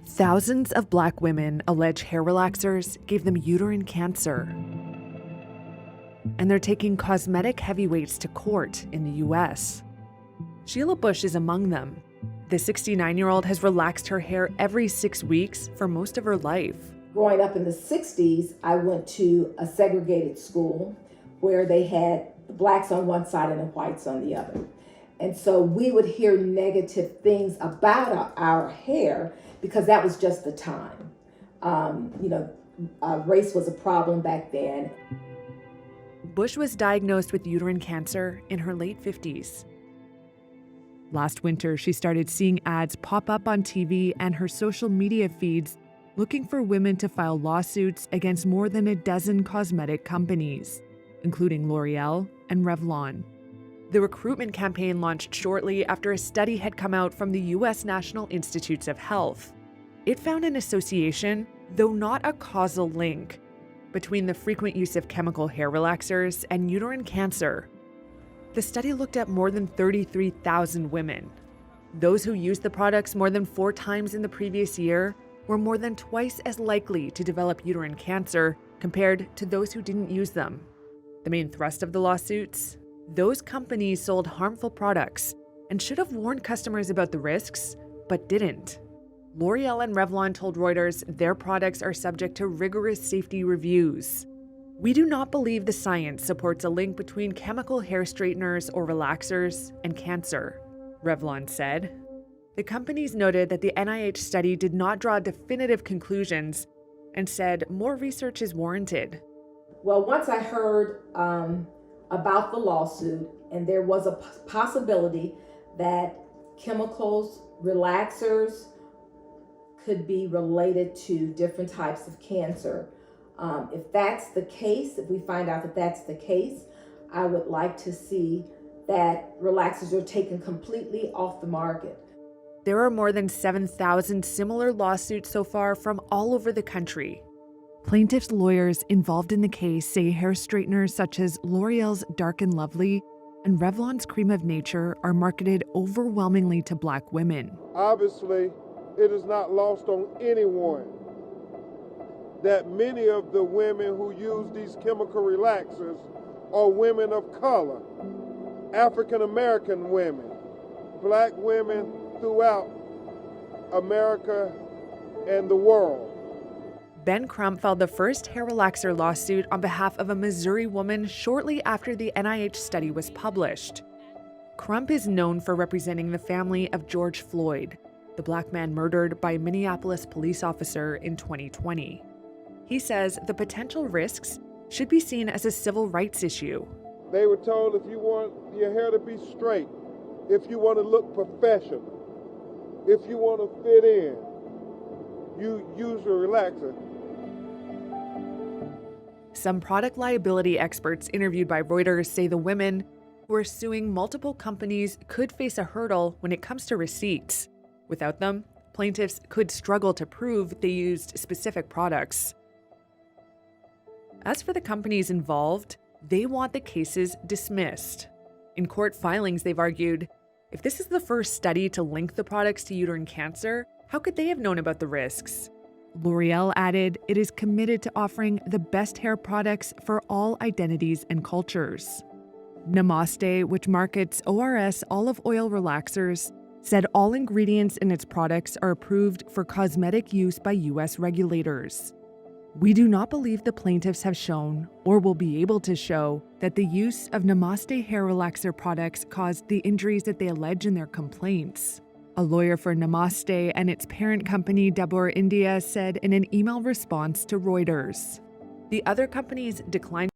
Thousands of Black women allege hair relaxers gave them uterine cancer. And they're taking cosmetic heavyweights to court in the US. Sheila Bush is among them. The 69-year-old has relaxed her hair every 6 weeks for most of her life. Growing up in the 60s, I went to a segregated school where they had the blacks on one side and the whites on the other. And so we would hear negative things about our hair because that was just the time. Race was a problem back then. Bush was diagnosed with uterine cancer in her late 50s. Last winter, she started seeing ads pop up on TV and her social media feeds looking for women to file lawsuits against more than a dozen cosmetic companies, including L'Oreal and Revlon. The recruitment campaign launched shortly after a study had come out from the U.S. National Institutes of Health. It found an association, though not a causal link, between the frequent use of chemical hair relaxers and uterine cancer. The study looked at more than 33,000 women. Those who used the products more than 4 times in the previous year were more than twice as likely to develop uterine cancer compared to those who didn't use them. The main thrust of the lawsuits? Those companies sold harmful products and should have warned customers about the risks, but didn't. L'Oreal and Revlon told Reuters their products are subject to rigorous safety reviews. We do not believe the science supports a link between chemical hair straighteners or relaxers and cancer, Revlon said. The companies noted that the NIH study did not draw definitive conclusions and said more research is warranted. Well, once I heard about the lawsuit, and there was a possibility that chemicals, relaxers, could be related to different types of cancer. If that's the case, if we find out that that's the case, I would like to see that relaxers are taken completely off the market. There are more than 7,000 similar lawsuits so far from all over the country. Plaintiffs' lawyers involved in the case say hair straighteners such as L'Oreal's Dark and Lovely and Revlon's Cream of Nature are marketed overwhelmingly to Black women. Obviously, it is not lost on anyone that many of the women who use these chemical relaxers are women of color, African American women, Black women throughout America and the world. Ben Crump filed the first hair relaxer lawsuit on behalf of a Missouri woman shortly after the NIH study was published. Crump is known for representing the family of George Floyd, the Black man murdered by a Minneapolis police officer in 2020. He says the potential risks should be seen as a civil rights issue. They were told if you want your hair to be straight, if you want to look professional, if you want to fit in, you use a relaxer. Some product liability experts interviewed by Reuters say the women who are suing multiple companies could face a hurdle when it comes to receipts. Without them, plaintiffs could struggle to prove they used specific products. As for the companies involved, they want the cases dismissed. In court filings, they've argued, if this is the first study to link the products to uterine cancer, how could they have known about the risks? L'Oreal added it is committed to offering the best hair products for all identities and cultures. Namaste, which markets ORS olive oil relaxers, said all ingredients in its products are approved for cosmetic use by U.S. regulators. We do not believe the plaintiffs have shown, or will be able to show, that the use of Namaste hair relaxer products caused the injuries that they allege in their complaints. A lawyer for Namaste and its parent company, Dabur India, said in an email response to Reuters. The other companies declined.